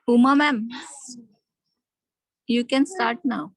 Uma ma'am, you can start now.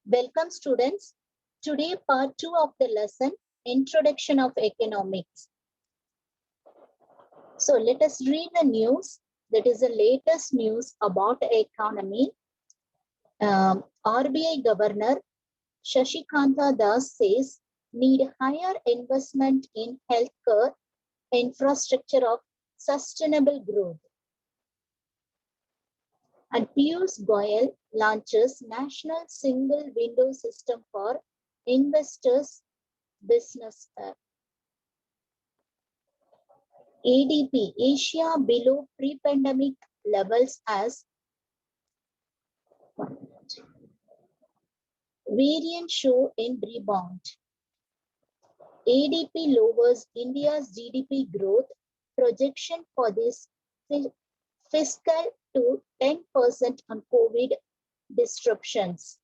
Welcome students. Today part 2 of the lesson, Introduction of Economics. So let us read the news. That is the latest news about economy. RBI Governor Shashikanta Das says need higher investment in healthcare infrastructure of sustainable growth. And Piyush Goyal launches National Single Window System for Investors Business. ADP, Asia below pre-pandemic levels as variant show in rebound. ADP lowers India's GDP growth projection for this fiscal to 10% on COVID disruptions.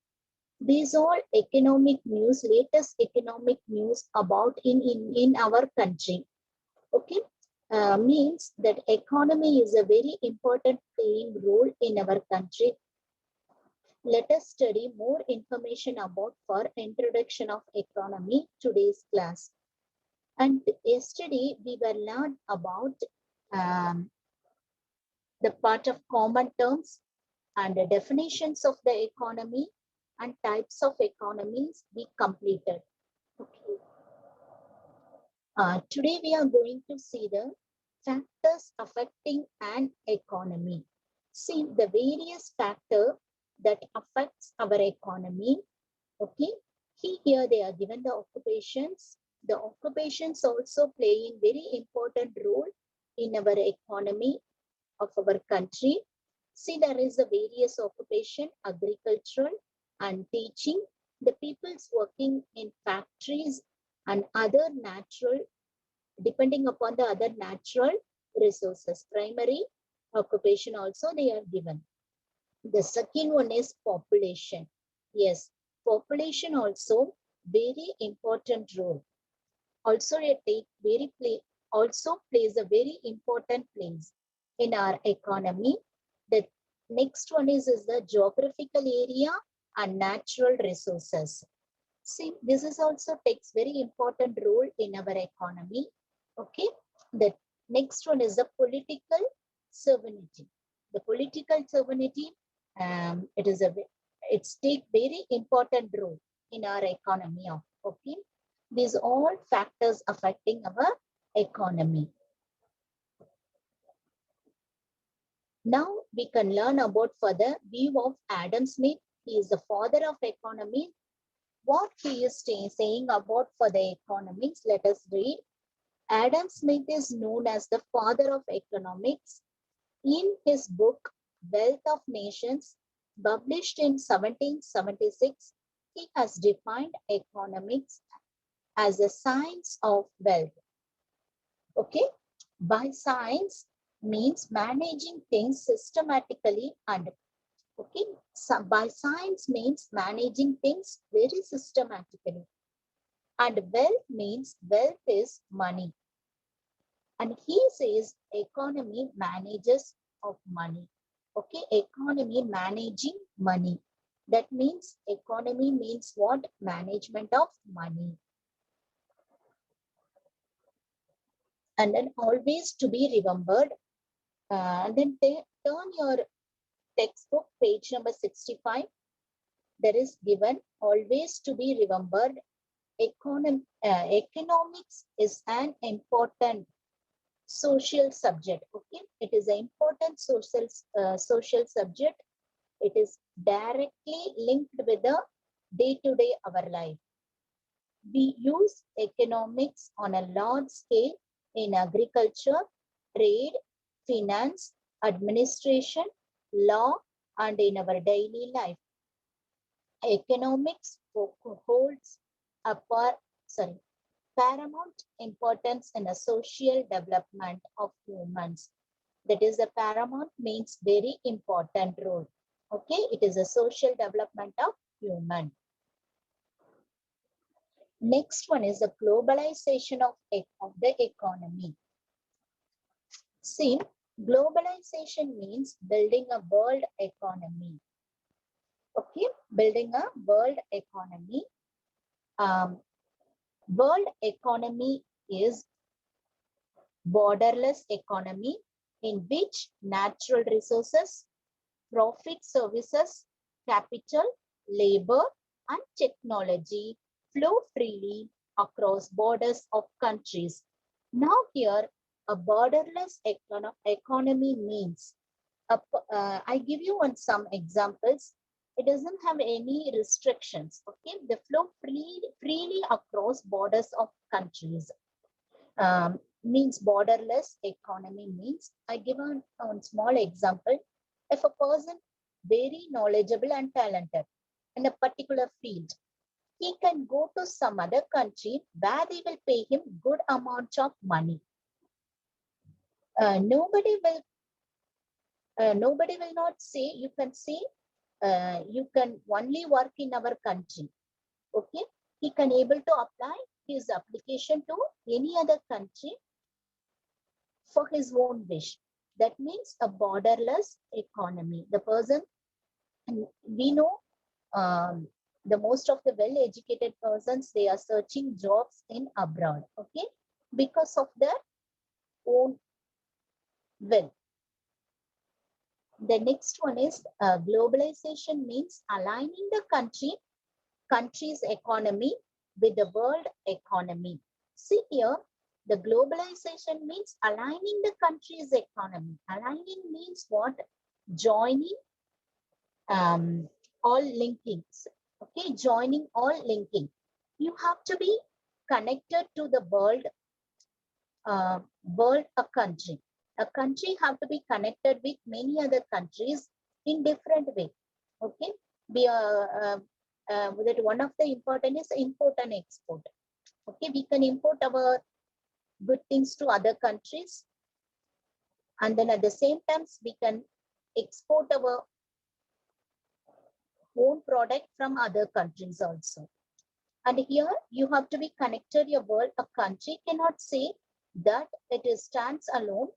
These are economic news, latest economic news about in our country. Okay, means that economy is a very important playing role in our country. Let us study more information about for introduction of economy today's class. And yesterday we were learned about the part of common terms and the definitions of the economy and types of economies we completed. Okay. Today we are going to see the factors affecting an economy. See the various factors that affects our economy. Okay. Here they are given the occupations. The occupations also playing very important role in our economy of our country. See, there is a various occupation, agricultural and teaching. The people's working in factories and other natural, depending upon the other natural resources. Primary occupation also they are given. The second one is population. Yes, population also very important role. Also plays a very important place in our economy. The next one is the geographical area and natural resources. See, this is also takes very important role in our economy. Okay, the next one is the political sovereignty. The political sovereignty, it's take very important role in our economy. Okay, these all factors affecting our economy. Now we can learn about further view of Adam Smith. He is the father of economy. What he is saying about for the economics, let us read. Adam Smith is known as the father of economics. In his book, Wealth of Nations, published in 1776, he has defined economics as a science of wealth. Okay, by science means managing things systematically and okay, so by science means managing things very systematically. And wealth means wealth is money. And he says economy manages of money. Okay, economy managing money. That means economy means what? Management of money. And then always to be remembered. And then turn your textbook, page number 65. There is given always to be remembered. Economics is an important social subject. Okay, it is an important social subject. It is directly linked with the day-to-day our life. We use economics on a large scale in agriculture, trade, finance, administration, law, and in our daily life. Economics holds a paramount importance in the social development of humans. That is, the paramount means very important role. Okay, it is a social development of human. Next one is the globalization of the economy. See, globalization means building a world economy. Okay, building a world economy. World economy is borderless economy in which natural resources, profit services, capital, labor, and technology flow freely across borders of countries. Now here, a borderless economy means, I give you some examples. It doesn't have any restrictions. Okay, they flow freely across borders of countries. Means borderless economy means, I give a small example. If a person very knowledgeable and talented in a particular field, he can go to some other country where they will pay him good amount of money. Nobody will not say, you can say, you can only work in our country. Okay, he can able to apply his application to any other country for his own wish. That means a borderless economy. The person, we know, the most of the well-educated persons, they are searching jobs in abroad, okay, because of their own will. The next one is globalization means aligning the country's economy with the world economy. See here, the globalization means aligning the country's economy. Aligning means what? Joining, all linking. Okay, joining, all linking. You have to be connected to the world, a country. A country have to be connected with many other countries in different way. Okay, we are that one of the important is import and export. Okay, we can import our good things to other countries, and then at the same time we can export our own product from other countries also. And here you have to be connected your world. A country cannot say that it stands alone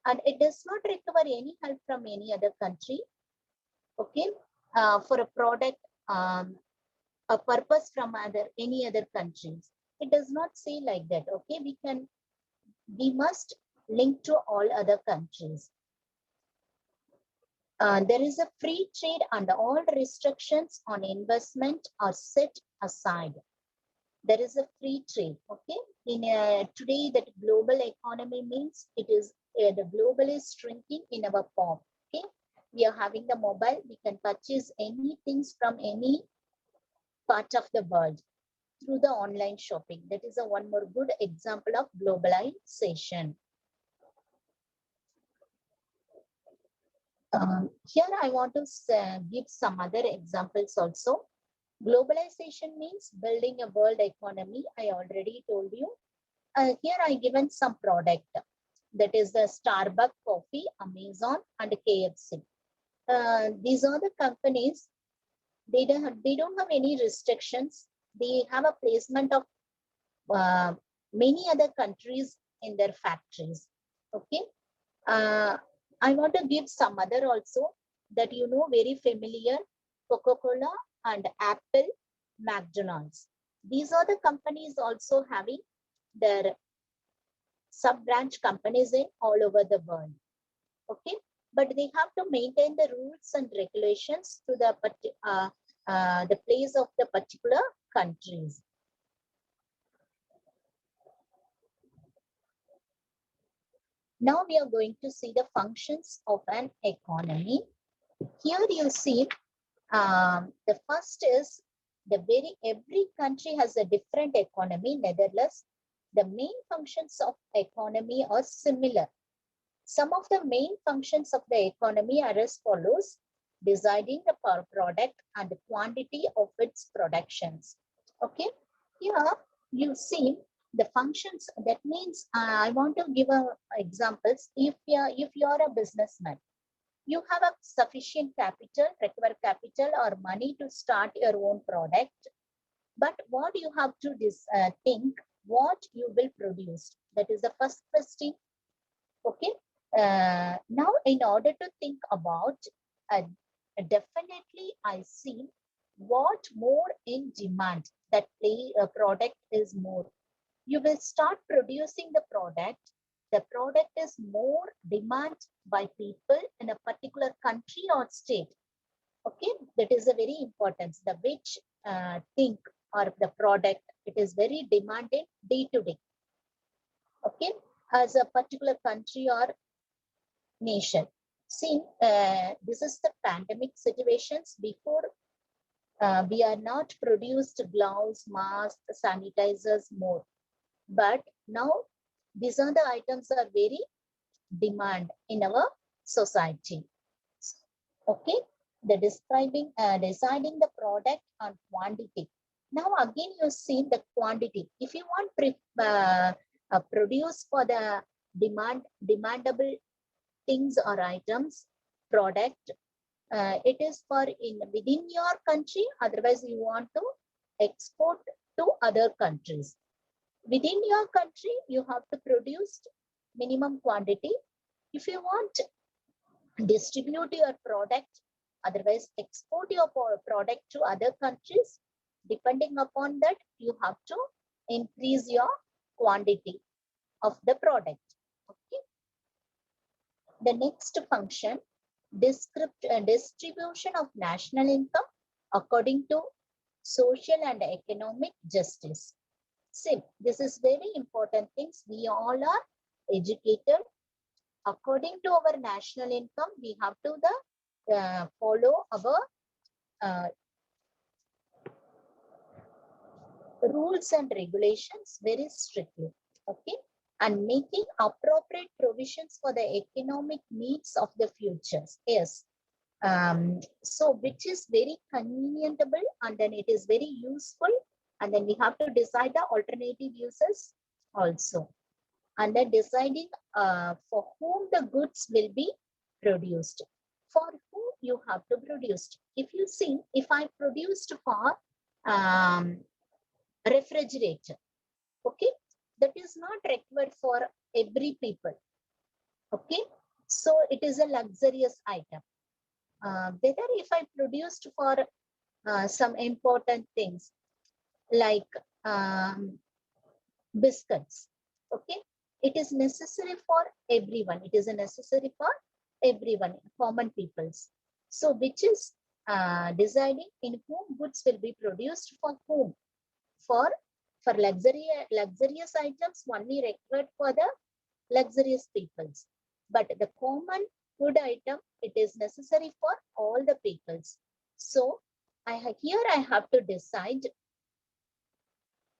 and it does not require any help from any other country. Okay, for a product, a purpose from any other countries. It does not say like that. Okay, we must link to all other countries. There is a free trade and all restrictions on investment are set aside. There is a free trade. Okay, in today that global economy means it is the global is shrinking in our palm. Okay, we are having the mobile, we can purchase any things from any part of the world through the online shopping. That is a one more good example of globalization. Here I want to give some other examples also. Globalization means building a world economy. I already told you. Here I given some product. That is the Starbucks coffee, Amazon, and KFC. These are the companies. They don't have any restrictions. They have a placement of many other countries in their factories. Okay. I want to give some other also that you know very familiar, Coca-Cola and Apple, McDonald's. These are the companies also having their sub-branch companies in all over the world. Okay, but they have to maintain the rules and regulations to the place of the particular countries. Now we are going to see the functions of an economy. Here you see the first is every country has a different economy. Nevertheless, the main functions of economy are similar. Some of the main functions of the economy are as follows: deciding the product and the quantity of its productions. Okay, here you see the functions. That means I want to give examples. If you're a businessman, you have a sufficient capital, required capital or money to start your own product. But what you have to think what you will produce. That is the first question. Okay. Now, in order to think about, uh, definitely I see what more in demand. That product is more. You will start producing the product. The product is more demand by people in a particular country or state. Okay, that is a very important. The which thing or the product, it is very demanded day to day. Okay, as a particular country or nation. See, this is the pandemic situations. Before, we are not produced gloves, masks, sanitizers more. But now these are the items are very demand in our society. Okay, the deciding the product and quantity. Now again you see the quantity. If you want produce for the demandable things or items, product, it is for within your country. Otherwise you want to export to other countries. Within your country, you have to produce minimum quantity. If you want distribute your product, otherwise export your product to other countries, depending upon that, you have to increase your quantity of the product. Okay. The next function, distribution of national income according to social and economic justice. See, this is very important things. We all are educated. According to our national income, we have to follow our rules and regulations very strictly. Okay, and making appropriate provisions for the economic needs of the futures. Yes. So which is very convenientable, and then it is very useful, and then we have to decide the alternative uses also, and then deciding for whom the goods will be produced, for whom you have to produce. If you see, if I produced for refrigerator, okay, that is not required for every people. Okay, so it is a luxurious item. Whether if I produced for some important things like biscuits, okay, it is necessary for everyone. It is a necessary for everyone, common peoples. So which is deciding in whom goods will be produced for whom. For luxurious items only required for the luxurious peoples. But the common food item, it is necessary for all the peoples. So here I have to decide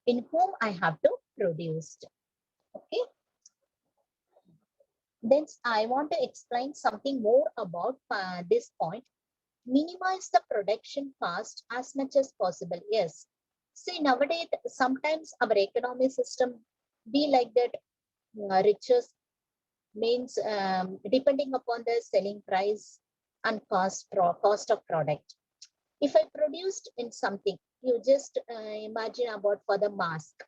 in whom I have to produce. Okay. Then I want to explain something more about this point. Minimize the production cost as much as possible. Yes. See, nowadays, sometimes our economic system be like that. Riches means depending upon the selling price and cost of product. If I produced in something, you just imagine about for the mask.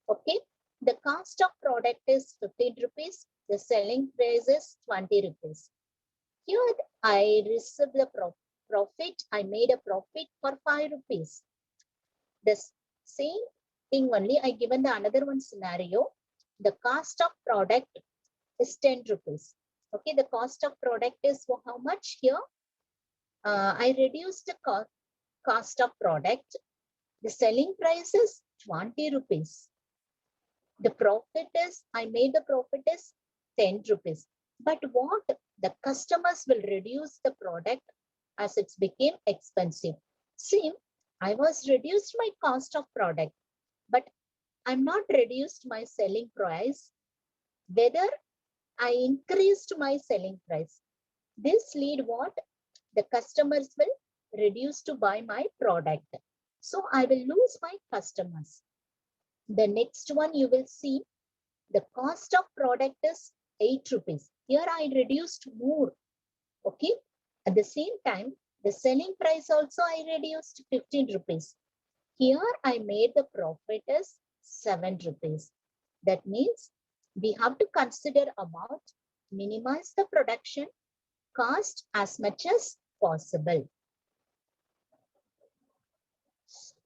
Okay, the cost of product is 15 rupees. The selling price is 20 rupees. Here I received the profit. I made a profit for 5 rupees. The same thing only I given the another one scenario. The cost of product is 10 rupees. Okay, the cost of product is how much here? I reduced the cost of product. The selling price is 20 rupees. The profit is, I made the profit is 10 rupees. But what? The customers will reduce the product as it became expensive. See, I was reduced my cost of product, but I'm not reduced my selling price. Whether I increased my selling price. This lead what? The customers will reduce to buy my product. So I will lose my customers. The next one you will see the cost of product is 8 rupees. Here I reduced more. Okay. At the same time, the selling price also I reduced 15 rupees. Here I made the profit as 7 rupees. That means we have to consider about minimize the production cost as much as possible.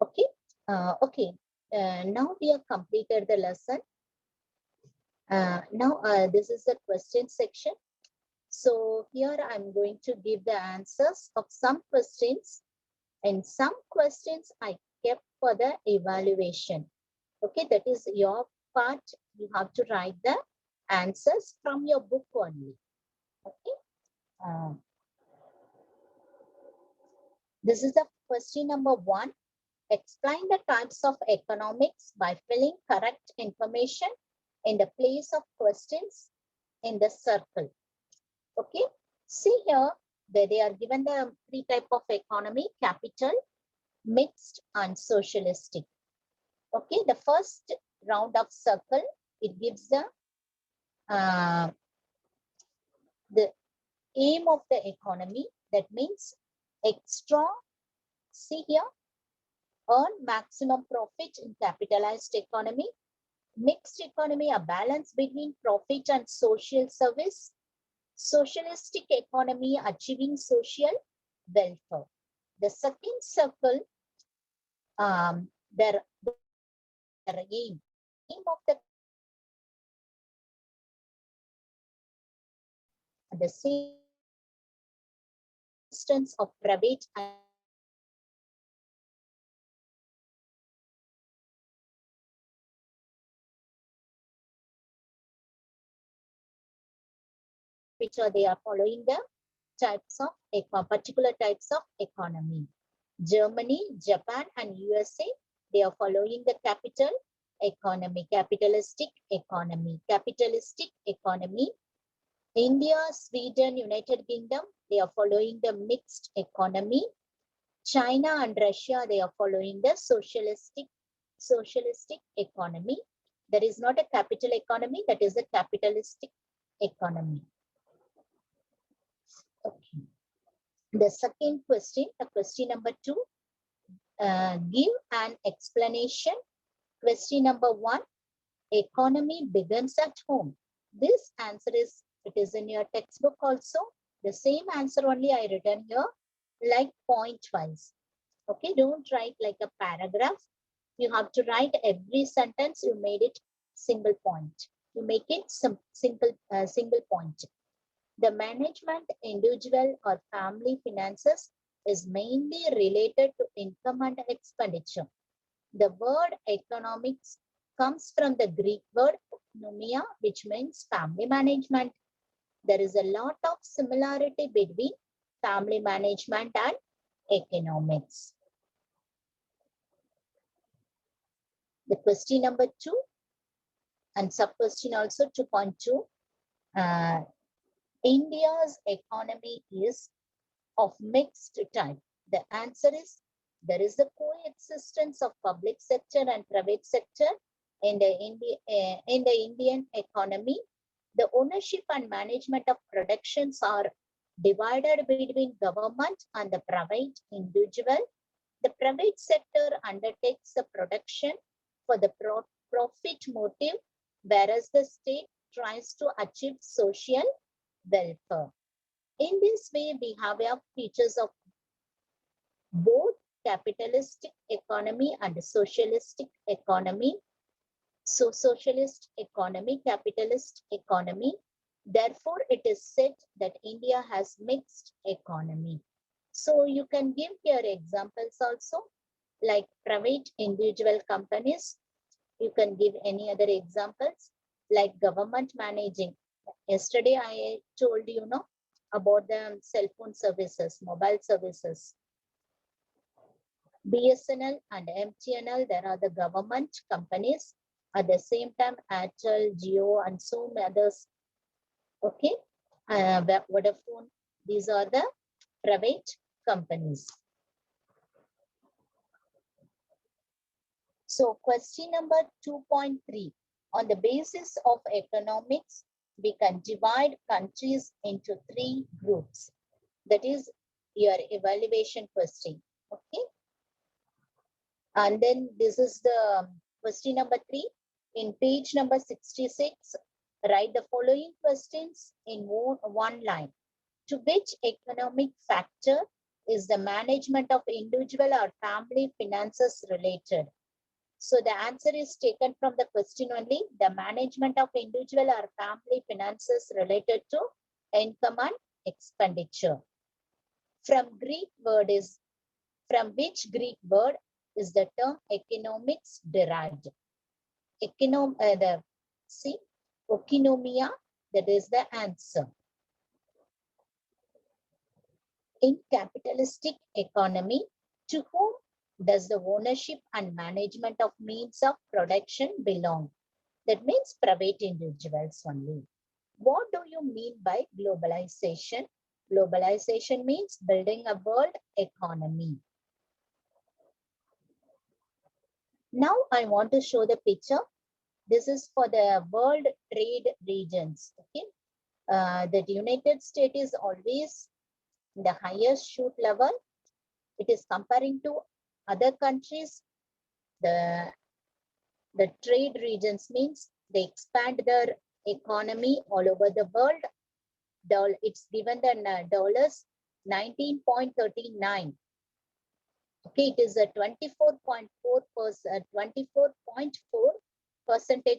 Okay. Okay. Now we have completed the lesson. Now this is the question section. So here I'm going to give the answers of some questions, and some questions I kept for the evaluation. Okay, that is your part. You have to write the answers from your book only. Okay. This is the question number 1. Explain the types of economics by filling correct information in the place of questions in the circle. Okay, see here that they are given the 3 types of economy: capital, mixed, and socialistic. Okay, the first round of circle, it gives the aim of the economy. That means extra, see here, earn maximum profit in capitalized economy. Mixed economy, a balance between profit and social service. Socialistic economy, achieving social welfare. The second circle, their aim of the same instance of private and which are they are following the types of particular types of economy. Germany, Japan, and USA, they are following the capital economy, capitalistic economy, capitalistic economy. India, Sweden, United Kingdom, they are following the mixed economy. China and Russia, they are following the socialistic economy. There is not a capital economy, that is a capitalistic economy. Okay. The second question, the question number 2, give an explanation. Question number 1, economy begins at home. This answer is, it is in your textbook also. The same answer only I written here, like point wise. Okay, don't write like a paragraph. You have to write every sentence. You made it single point. You make it single point. The management, individual or family finances is mainly related to income and expenditure. The word economics comes from the Greek word nomia, which means family management. There is a lot of similarity between family management and economics. The question number 2 and sub question also 2.2. India's economy is of mixed type. The answer is, there is a coexistence of public sector and private sector in the Indian economy. The ownership and management of productions are divided between government and the private individual. The private sector undertakes the production for the profit motive, whereas the state tries to achieve social welfare. In this way, we have features of both capitalistic economy and socialistic economy. So socialist economy, capitalist economy. Therefore, it is said that India has mixed economy. So you can give here examples also, like private individual companies. You can give any other examples, like government managing. Yesterday, I told you about the cell phone services, mobile services. BSNL and MTNL, there are the government companies. At the same time, Airtel, Jio, and so many others, Okay, Vodafone, these are the private companies. So question number 2.3. On the basis of economics, we can divide countries into 3 groups. That is your evaluation question. Okay. And then this is the question number 3. In page number 66, write the following questions in one line. To which economic factor is the management of individual or family finances related? So the answer is taken from the question only. The management of individual or family finances related to income and expenditure. From which Greek word is the term economics derived? Oikonomia, that is the answer. In capitalistic economy, to whom does the ownership and management of means of production belong? That means private individuals only. What do you mean by globalization? Globalization means building a world economy. Now I want to show the picture. This is for the world trade regions. Okay, the United States is always the highest shoot level. It is comparing to other countries. The trade regions means they expand their economy all over the world. It's given the dollars 19.39. Okay, it is a 24.4%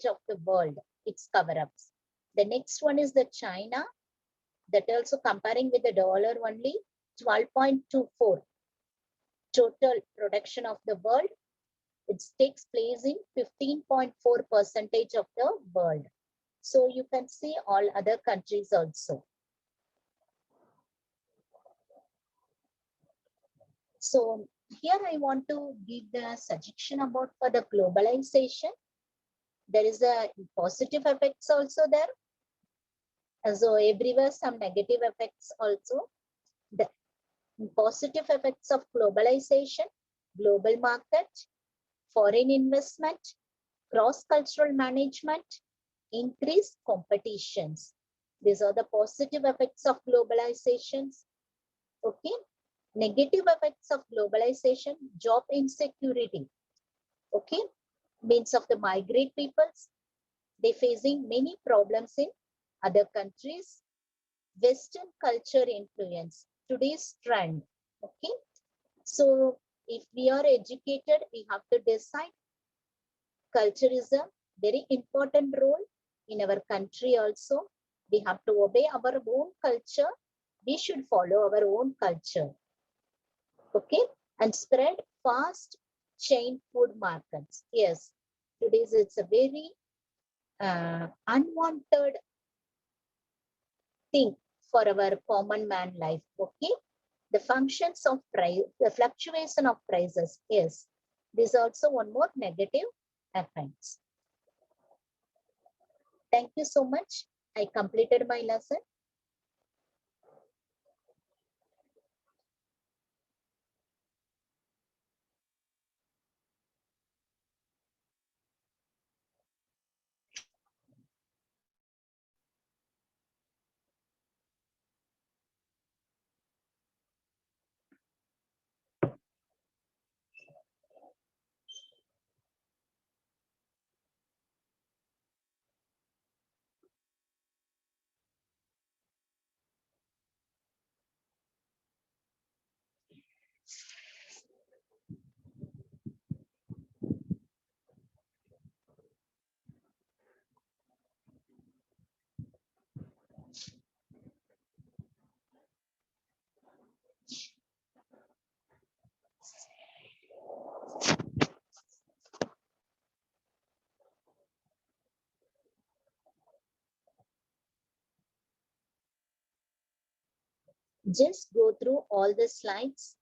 of the world. It's cover-ups. The next one is the China, that also comparing with the dollar only, 12.24 total production of the world. It takes place in 15.4% of the world. So you can see all other countries also. So here I want to give the suggestion about for the globalization. There is a positive effects also there. So everywhere some negative effects also. The positive effects of globalization, global market, foreign investment, cross-cultural management, increased competitions. These are the positive effects of globalizations. Okay. Negative effects of globalization, job insecurity. Okay. Means of the migrant peoples, they facing many problems in other countries. Western culture influence, today's trend. Okay. So if we are educated, we have to decide culture is a very important role in our country also. We have to obey our own culture. We should follow our own culture. Okay. And spread fast chain food markets. Yes. Today's it's a very unwanted thing for our common man life. Okay. The functions of price, the fluctuation of prices. Yes. This is also one more negative effects. Thank you so much. I completed my lesson. Just go through all the slides.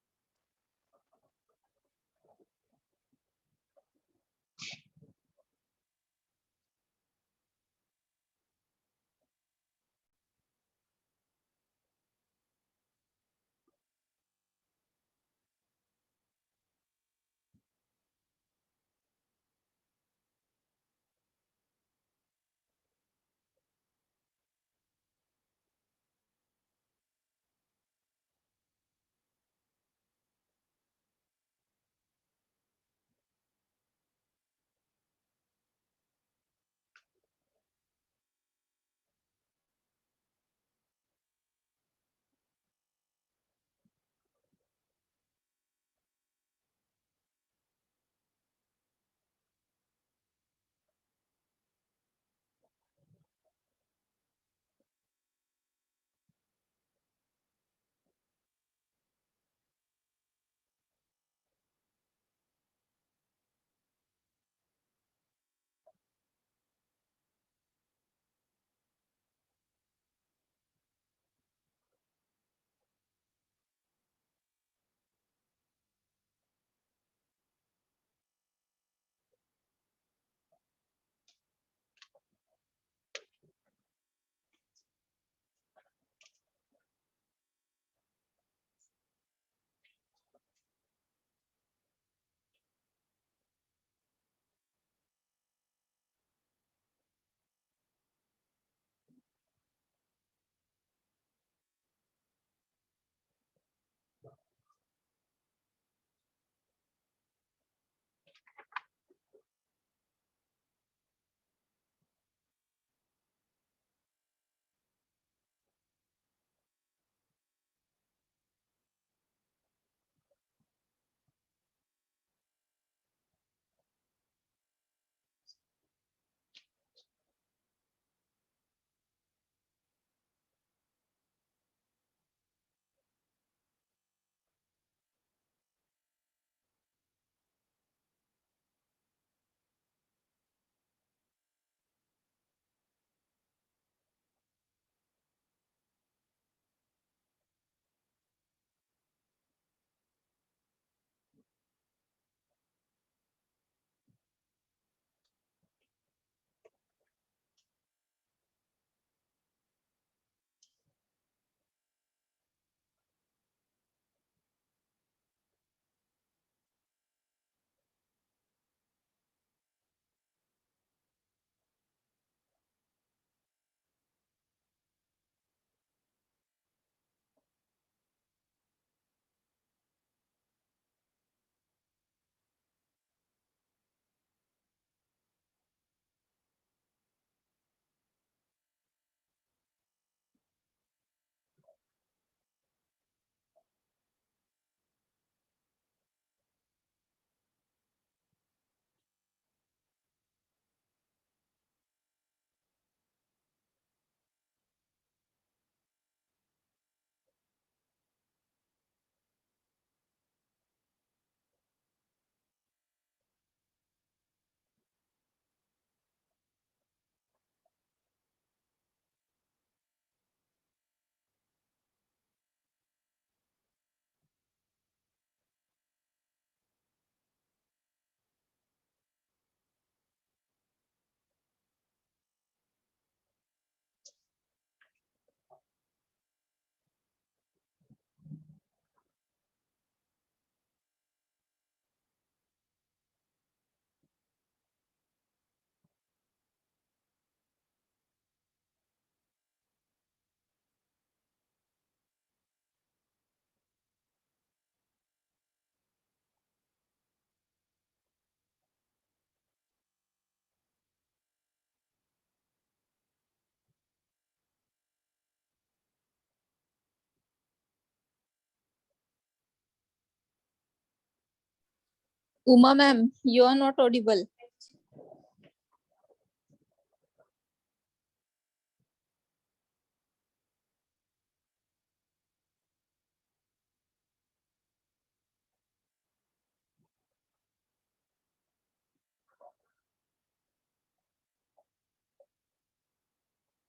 Uma ma'am, you are not audible.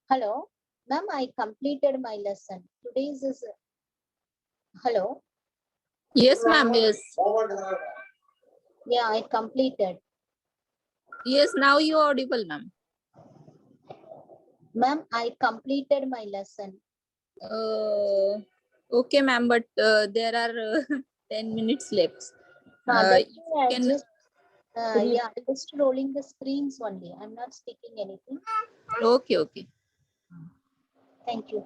Hello, ma'am, I completed my lesson. Today's is, hello. Yes, ma'am. Yes. Yeah, I completed. Yes, now you are audible, ma'am. Ma'am, I completed my lesson. Okay, ma'am, but there are 10 minutes left. That's You why I can just, yeah, I'm just rolling the screens only. I'm not speaking anything. okay, okay. Thank you.